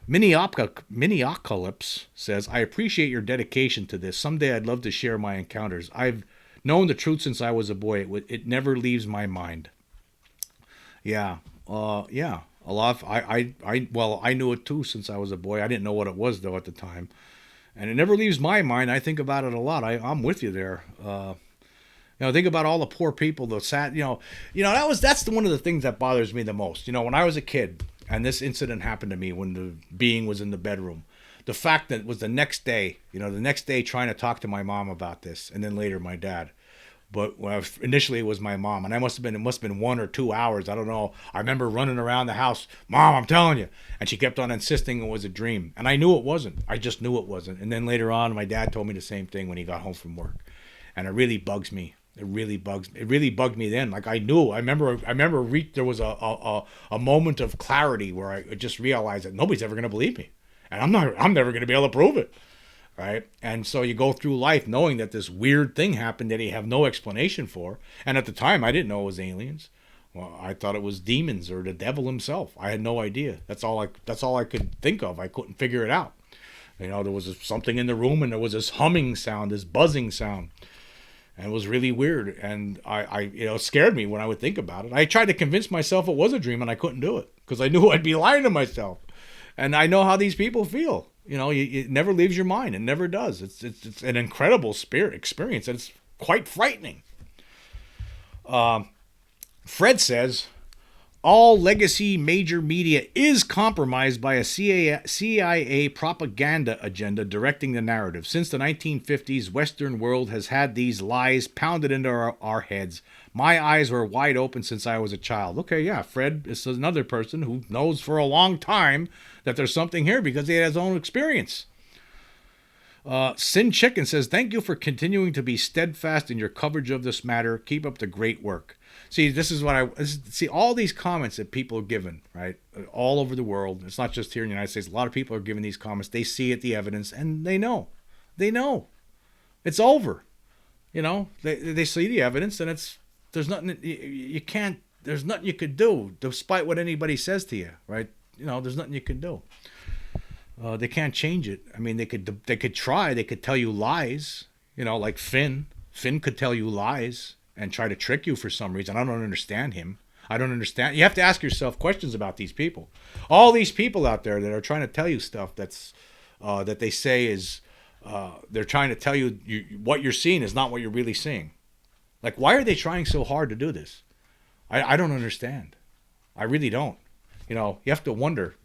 Miniocalypse says, I appreciate your dedication to this. Someday I'd love to share my encounters. I've known the truth since I was a boy. It never leaves my mind. Yeah. Yeah. A lot of, I knew it too since I was a boy. I didn't know what it was though at the time. And it never leaves my mind. I think about it a lot. I'm with you there. Think about all the poor people, the sad, that's one of the things that bothers me the most. When I was a kid, and this incident happened to me when the being was in the bedroom. The fact that it was the next day trying to talk to my mom about this, and then later my dad. But initially it was my mom, and it must have been 1 or 2 hours. I don't know. I remember running around the house, Mom, I'm telling you. And she kept on insisting it was a dream. And I knew it wasn't. I just knew it wasn't. And then later on, my dad told me the same thing when he got home from work. And it really bugs me. It really bugged me then. Like I knew. I remember there was a moment of clarity where I just realized that nobody's ever going to believe me, and I'm never going to be able to prove it, right? And so you go through life knowing that this weird thing happened that you have no explanation for. And at the time, I didn't know it was aliens. Well, I thought it was demons or the devil himself. I had no idea. That's all I could think of. I couldn't figure it out. There was something in the room, and there was this humming sound, this buzzing sound. And it was really weird, and it scared me when I would think about it. I tried to convince myself it was a dream, and I couldn't do it because I knew I'd be lying to myself. And I know how these people feel. It never leaves your mind. It never does. It's an incredible experience, and it's quite frightening. Fred says, all legacy major media is compromised by a CIA propaganda agenda directing the narrative. Since the 1950s, Western world has had these lies pounded into our heads. My eyes were wide open since I was a child. Okay, yeah, Fred is another person who knows for a long time that there's something here because he has his own experience. Sin Chicken says, thank you for continuing to be steadfast in your coverage of this matter. Keep up the great work. See, this is what see all these comments that people are giving, right? All over the world. It's not just here in the United States. A lot of people are giving these comments. They see it, the evidence, and they know. They know. It's over. They see the evidence, and there's nothing there's nothing you could do despite what anybody says to you, right? There's nothing you can do. They can't change it. I mean, they could try. They could tell you lies, like Finn. Finn could tell you lies and try to trick you for some reason. I don't understand him. I don't understand. You have to ask yourself questions about these people. All these people out there that are trying to tell you stuff that's that they say is they're trying to tell you what you're seeing is not what you're really seeing. Like, why are they trying so hard to do this? I don't understand. I really don't. You have to wonder.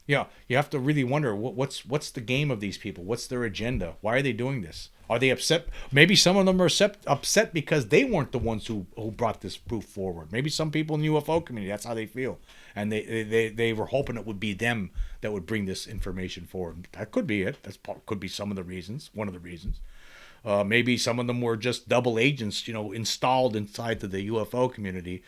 You have to really wonder what's the game of these people? What's their agenda? Why are they doing this? Are they upset? Maybe some of them are upset because they weren't the ones who brought this proof forward. Maybe some people in the UFO community, that's how they feel. And they were hoping it would be them that would bring this information forward. That could be it. Could be some of the reasons, one of the reasons. Maybe some of them were just double agents, installed inside to the UFO community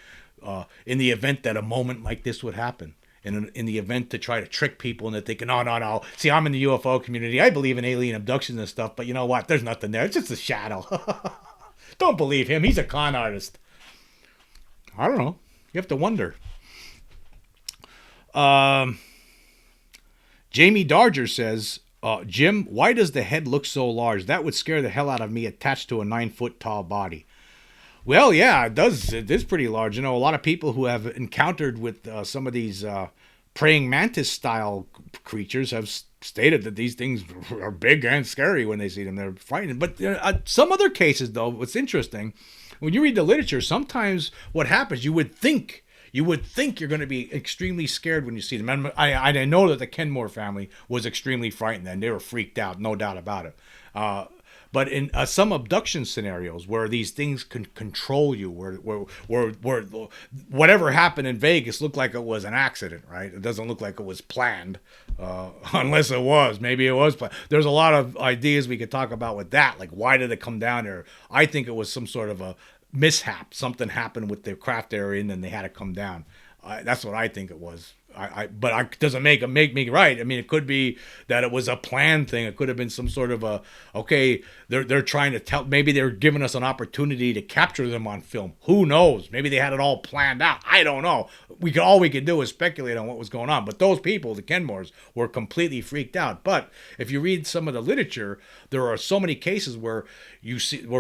in the event that a moment like this would happen. In the event to try to trick people into thinking, no. See, I'm in the UFO community. I believe in alien abductions and stuff, but you know what? There's nothing there. It's just a shadow. Don't believe him. He's a con artist. I don't know. You have to wonder. Um, Jamie Darger says, Jim, why does the head look so large? That would scare the hell out of me attached to a 9-foot tall body. Well, yeah, it does. It is pretty large. You know, a lot of people who have encountered with some of these praying mantis style creatures have stated that these things are big and scary when they see them. They're frightening. But some other cases, though, what's interesting, when you read the literature, sometimes what happens, you would think you're going to be extremely scared when you see them. And I know that the Kenmore family was extremely frightened and they were freaked out, no doubt about it. But in some abduction scenarios where these things can control you, where whatever happened in Vegas looked like it was an accident, right? It doesn't look like it was planned, unless it was. Maybe it was planned. There's a lot of ideas we could talk about with that, like why did it come down there? I think it was some sort of a mishap. Something happened with the craft area, and then they had to come down. That's what I think it was. But doesn't make me right. I mean, it could be that it was a planned thing. It could have been some sort of they're trying to tell. Maybe they're giving us an opportunity to capture them on film. Who knows? Maybe they had it all planned out. I don't know. All we could do is speculate on what was going on. But those people, the Kenmores, were completely freaked out. But if you read some of the literature, there are so many cases where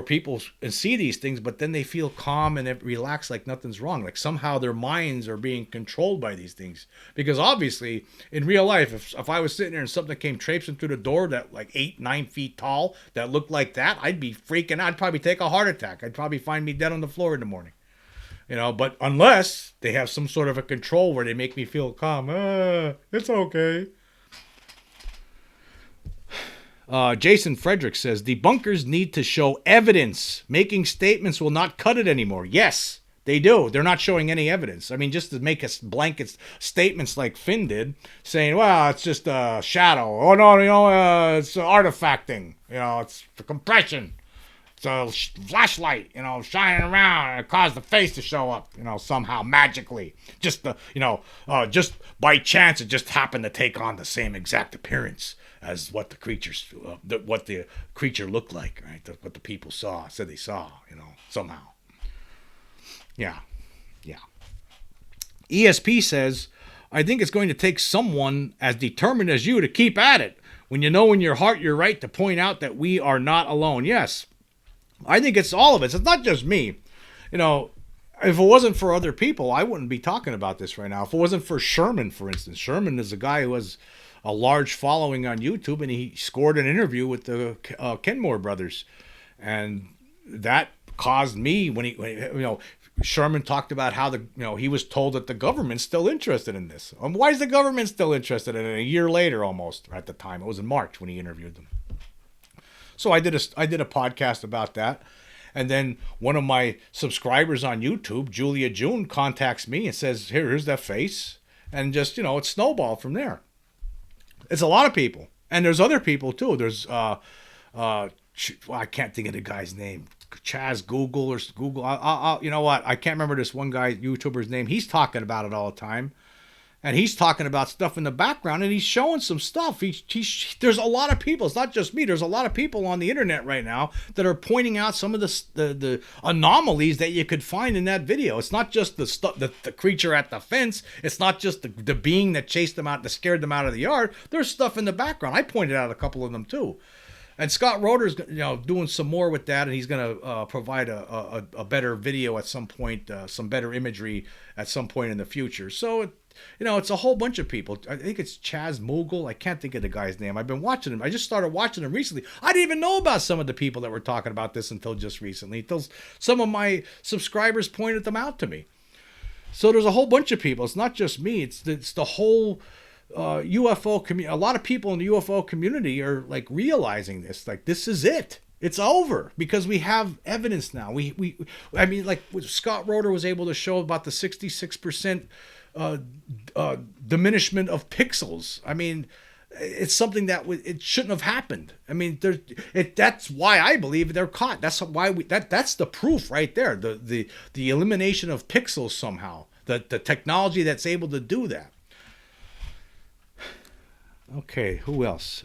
people see these things, but then they feel calm and relaxed, like nothing's wrong. Like somehow their minds are being controlled by these things. Because obviously, in real life, if I was sitting there and something came traipsing through the door that like 8-9 feet tall that looked like that, I'd be freaking out. I'd probably take a heart attack. I'd probably find me dead on the floor in the morning. You know, but unless they have some sort of a control where they make me feel calm, it's okay. Jason Frederick says, debunkers need to show evidence. Making statements will not cut it anymore. Yes. They do. They're not showing any evidence. I mean, just to make us blanket statements like Finn did, saying, well, it's just a shadow. Oh, no, it's artifacting. You know, it's the compression. It's a flashlight, shining around and it caused the face to show up, somehow magically. Just by chance, it just happened to take on the same exact appearance as what the creature looked like, right? What the people said they saw, somehow. Yeah. ESP says, I think it's going to take someone as determined as you to keep at it. When you know in your heart you're right to point out that we are not alone. Yes. I think it's all of us. It's not just me. If it wasn't for other people, I wouldn't be talking about this right now. If it wasn't for Sherman, for instance. Sherman is a guy who has a large following on YouTube, and he scored an interview with the Kenmore brothers. And that caused me, when Sherman talked about how he was told that the government's still interested in this. Why is the government still interested in it? A year later, almost at the time, it was in March when he interviewed them. So I did a podcast about that, and then one of my subscribers on YouTube, Julia June, contacts me and says, "Here's that face," and just it snowballed from there. It's a lot of people, and there's other people too. There's I can't think of the guy's name. Chaz Google or Google. You know what? I can't remember this one guy, YouTuber's name. He's talking about it all the time. And he's talking about stuff in the background, and he's showing some stuff. There's a lot of people. It's not just me. There's a lot of people on the internet right now that are pointing out some of the anomalies that you could find in that video. It's not just the creature at the fence. It's not just the being that chased them out, that scared them out of the yard. There's stuff in the background. I pointed out a couple of them too. And Scott Roeder's doing some more with that, and he's going to provide a better video at some point, some better imagery at some point in the future. So, it's a whole bunch of people. I think it's Chaz Moogle. I can't think of the guy's name. I've been watching him. I just started watching him recently. I didn't even know about some of the people that were talking about this until just recently. Until some of my subscribers pointed them out to me. So there's a whole bunch of people. It's not just me. It's the whole UFO community. A lot of people in the UFO community are like realizing this. Like, this is it. It's over because we have evidence now. I mean, like Scott Roeder was able to show about the 66% diminishment of pixels. I mean, it's something that it shouldn't have happened. I mean, that's why I believe they're caught. That's why that's the proof right there. The elimination of pixels somehow. The technology that's able to do that. Okay, who else?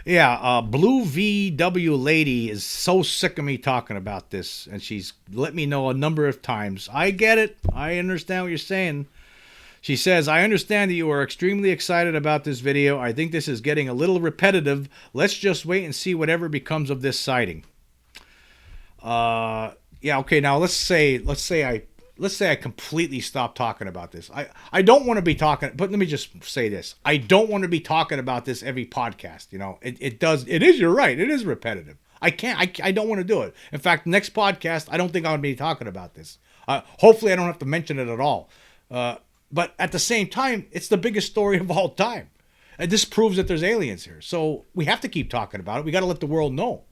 Yeah, Blue VW lady is so sick of me talking about this, and she's let me know a number of times. I get it. I understand what you're saying. She says, I understand that you are extremely excited about this video. I think this is getting a little repetitive. Let's just wait and see whatever becomes of this sighting. Yeah, okay, now let's say I completely stop talking about this. I don't want to be talking, but let me just say this. I don't want to be talking about this every podcast. You know, you're right. It is repetitive. I don't want to do it. In fact, next podcast, I don't think I'm going to be talking about this. Hopefully I don't have to mention it at all. But at the same time, it's the biggest story of all time. And this proves that there's aliens here. So we have to keep talking about it. We got to let the world know,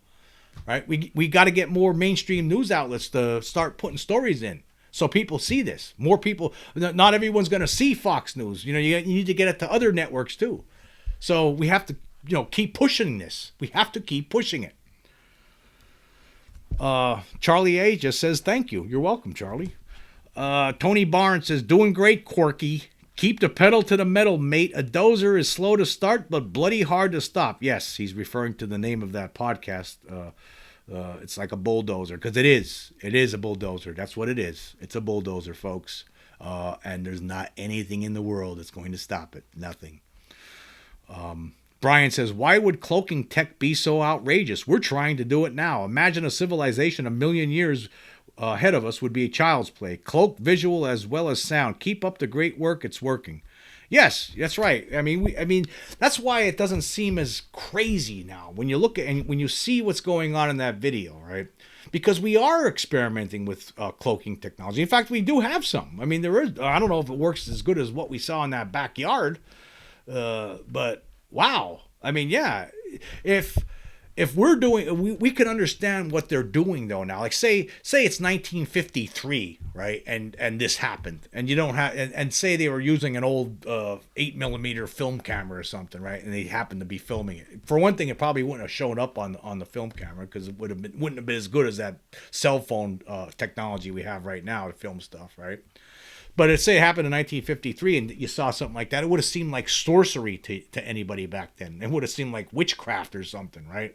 right? We got to get more mainstream news outlets to start putting stories in. So people see this. More people. Not everyone's going to see Fox News. You know, you need to get it to other networks too. So we have to, keep pushing this. We have to keep pushing it. Charlie A just says thank you. You're welcome, Charlie. Tony Barnes says doing great, Quirky. Keep the pedal to the metal, mate. A dozer is slow to start, but bloody hard to stop. Yes, he's referring to the name of that podcast. It's like a bulldozer, because it is. It is a bulldozer. That's what it is. It's a bulldozer, folks. And there's not anything in the world that's going to stop it. Nothing. Brian says, why would cloaking tech be so outrageous? We're trying to do it now. Imagine a civilization a million years ahead of us would be a child's play. Cloak visual as well as sound. Keep up the great work. It's working. Yes, that's right. I mean, that's why it doesn't seem as crazy now when you look at and when you see what's going on in that video, right? Because we are experimenting with cloaking technology. In fact, we do have some. I mean, there is. I don't know if it works as good as what we saw in that backyard, but wow. I mean, yeah. If we're doing, we can understand what they're doing though now. Like say it's 1953, right? And this happened, and you don't have, and say they were using an old 8mm film camera or something, right? And they happened to be filming it. For one thing, it probably wouldn't have shown up on the film camera because it wouldn't have been as good as that cell phone technology we have right now to film stuff, right? But it say it happened in 1953 and you saw something like that, it would have seemed like sorcery to anybody back then. It would have seemed like witchcraft or something, right?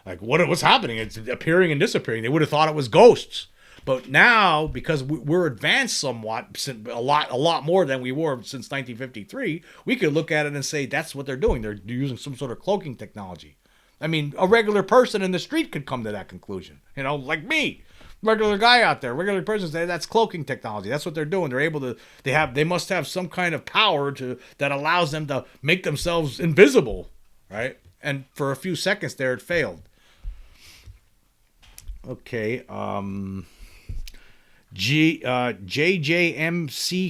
Like, what's happening? It's appearing and disappearing. They would have thought it was ghosts. But now, because we're advanced somewhat, a lot more than we were since 1953, we could look at it and say that's what they're doing. They're using some sort of cloaking technology. I mean, a regular person in the street could come to that conclusion, like me. Regular guy out there, regular person, that's cloaking technology. That's what they're doing. They're able to, they must have some kind of power that allows them to make themselves invisible, right? And for a few seconds there, it failed. Okay, JJMC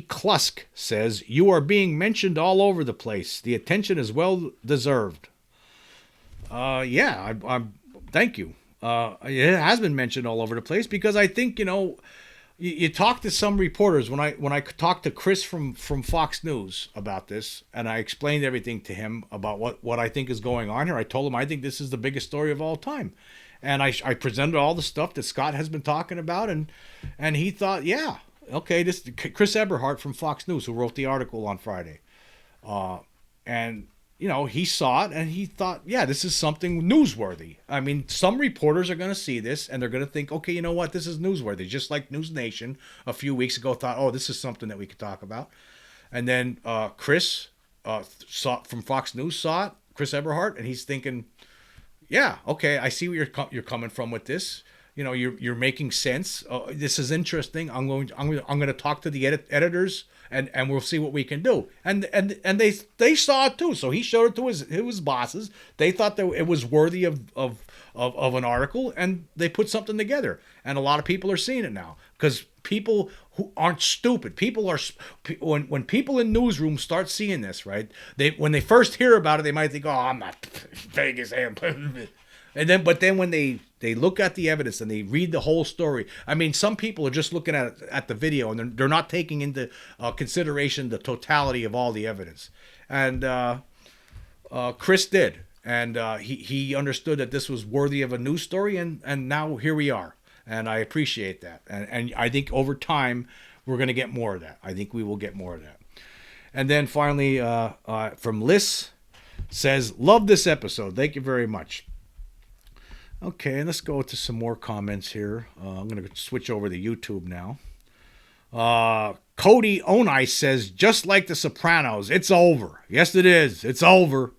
Klusk says, you are being mentioned all over the place. The attention is well deserved. Yeah, I'm thank you. It has been mentioned all over the place because I think, you talk to some reporters. When I talked to Chris from Fox News about this, and I explained everything to him about what I think is going on here, I told him I think this is the biggest story of all time. And I presented all the stuff that Scott has been talking about, and he thought, yeah, okay, this Chris Eberhardt from Fox News, who wrote the article on Friday. And he saw it and he thought, yeah, this is something newsworthy. I mean, some reporters are going to see this and they're going to think, okay, you know what? This is newsworthy. Just like News Nation a few weeks ago thought, oh, this is something that we could talk about. And then Chris from Fox News saw it, Chris Eberhardt, and he's thinking, yeah, okay, I see where you're coming from with this. You're making sense. This is interesting. I'm going to talk to the editors. And we'll see what we can do. And they saw it too. So he showed it to his bosses. They thought that it was worthy of an article, and they put something together. And a lot of people are seeing it now because people who aren't stupid. When people in newsrooms start seeing this, right? When they first hear about it, they might think, "Oh, I'm not Vegas." But then when they look at the evidence and they read the whole story. I mean, some people are just looking at the video and they're not taking into consideration the totality of all the evidence. And Chris did, and he understood that this was worthy of a news story, and now here we are, and I appreciate that. And I think over time we're going to get more of that. I think we will get more of that. And then finally, from Liz. says, love this episode. Thank you very much. Okay, and let's go to some more comments here. I'm going to switch over to YouTube now. Cody Onai says, just like The Sopranos, it's over. Yes, it is. It's over.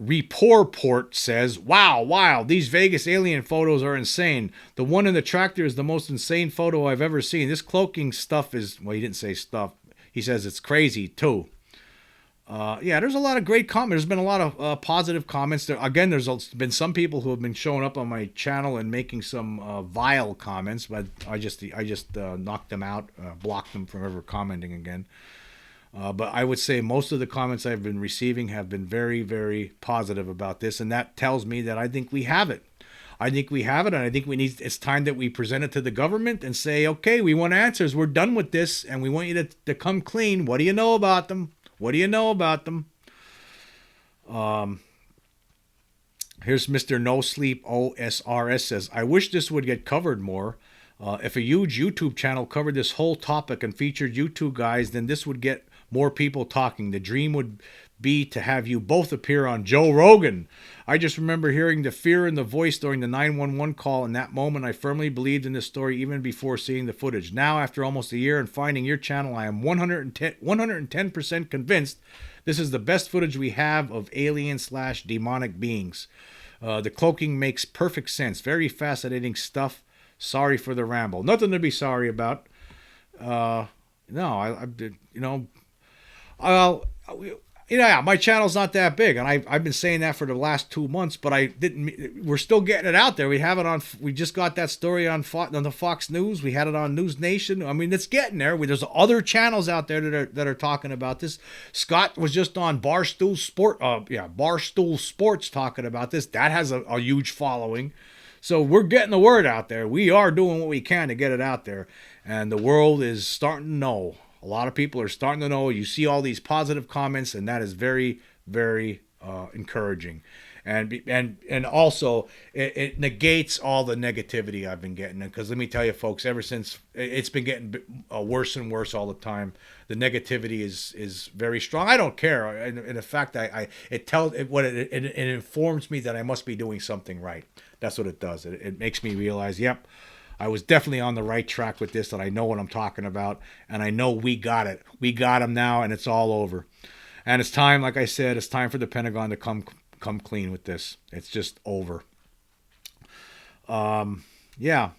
Reporport says, wow, these Vegas alien photos are insane. The one in the tractor is the most insane photo I've ever seen. This cloaking stuff is, well, he didn't say stuff. He says it's crazy, too. Yeah, there's a lot of great comments. There's been a lot of positive comments. Again, there's been some people who have been showing up on my channel and making some vile comments, but I just knocked them out, blocked them from ever commenting again. But I would say most of the comments I've been receiving have been very, very positive about this, and that tells me that I think we have it. I think we have it, and I think it's time that we present it to the government and say, okay, we want answers. We're done with this, and we want you to come clean. What do you know about them? What do you know about them? Here's Mr. No Sleep OSRS says, I wish this would get covered more. If a huge YouTube channel covered this whole topic and featured you two guys, then this would get more people talking. The dream would be to have you both appear on Joe Rogan. I just remember hearing the fear in the voice during the 911 call. In that moment, I firmly believed in this story even before seeing the footage. Now, after almost a year and finding your channel, I am 110% convinced this is the best footage we have of alien/demonic beings. The cloaking makes perfect sense. Very fascinating stuff. Sorry for the ramble. Nothing to be sorry about. Yeah, my channel's not that big, and I've been saying that for the last 2 months, but we're still getting it out there. We just got that story on the Fox News. We had it on News Nation. I mean, it's getting there. There's other channels out there that are talking about this. Scott was just on Barstool Sports talking about this. That has a huge following. So we're getting the word out there. We are doing what we can to get it out there, and the world is starting to know. A lot of people are starting to know. You see all these positive comments, and that is very, very encouraging. And also, it negates all the negativity I've been getting. Because let me tell you, folks, ever since it's been getting worse and worse all the time, the negativity is very strong. I don't care. In fact, it informs me that I must be doing something right. That's what it does. It makes me realize, yep, I was definitely on the right track with this, and I know what I'm talking about, and I know we got it. We got them now, and it's all over. And it's time, like I said, it's time for the Pentagon to come clean with this. It's just over. Yeah.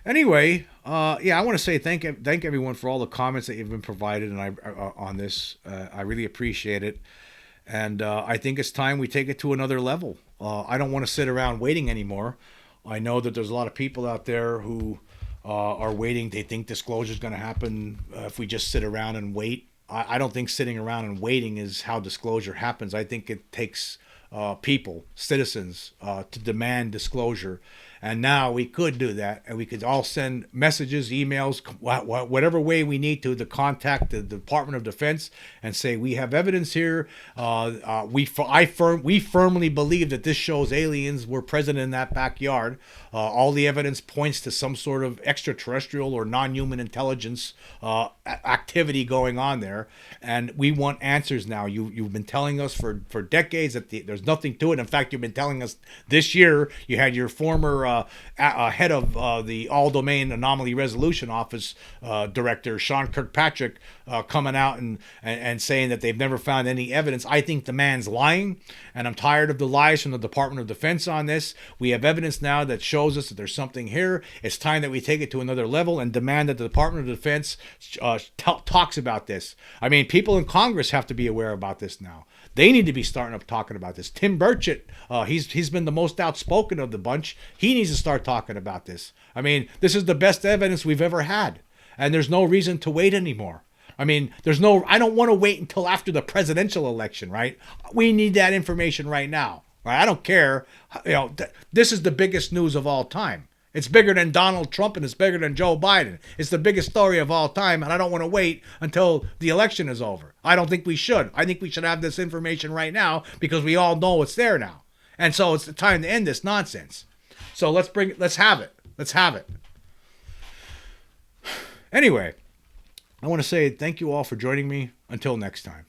Anyway, I want to say thank everyone for all the comments that you've been provided and on this. I really appreciate it. And I think it's time we take it to another level. I don't want to sit around waiting anymore. I know that there's a lot of people out there who are waiting. They think disclosure is going to happen if we just sit around and wait. I don't think sitting around and waiting is how disclosure happens. I think it takes people, citizens, to demand disclosure. And now we could do that, and we could all send messages, emails, whatever way we need to contact the Department of Defense and say we have evidence here. We firmly believe that this shows aliens were present in that backyard. All the evidence points to some sort of extraterrestrial or non-human intelligence activity going on there, and we want answers now. You've been telling us for decades that there's nothing to it. In fact, you've been telling us this year. You had your former head of the All Domain Anomaly Resolution Office director, Sean Kirkpatrick, coming out and saying that they've never found any evidence. I think the man's lying, and I'm tired of the lies from the Department of Defense on this. We have evidence now that shows us that there's something here. It's time that we take it to another level and demand that the Department of Defense talks about this. I mean, people in Congress have to be aware about this now. They need to be starting up talking about this. Tim Burchett, he's been the most outspoken of the bunch. He needs to start talking about this. I mean, this is the best evidence we've ever had, and there's no reason to wait anymore. I mean, I don't want to wait until after the presidential election, right? We need that information right now. Right? I don't care. This is the biggest news of all time. It's bigger than Donald Trump, and it's bigger than Joe Biden. It's the biggest story of all time, and I don't want to wait until the election is over. I don't think we should. I think we should have this information right now because we all know it's there now. And so it's the time to end this nonsense. So let's have it. Let's have it. Anyway, I want to say thank you all for joining me. Until next time.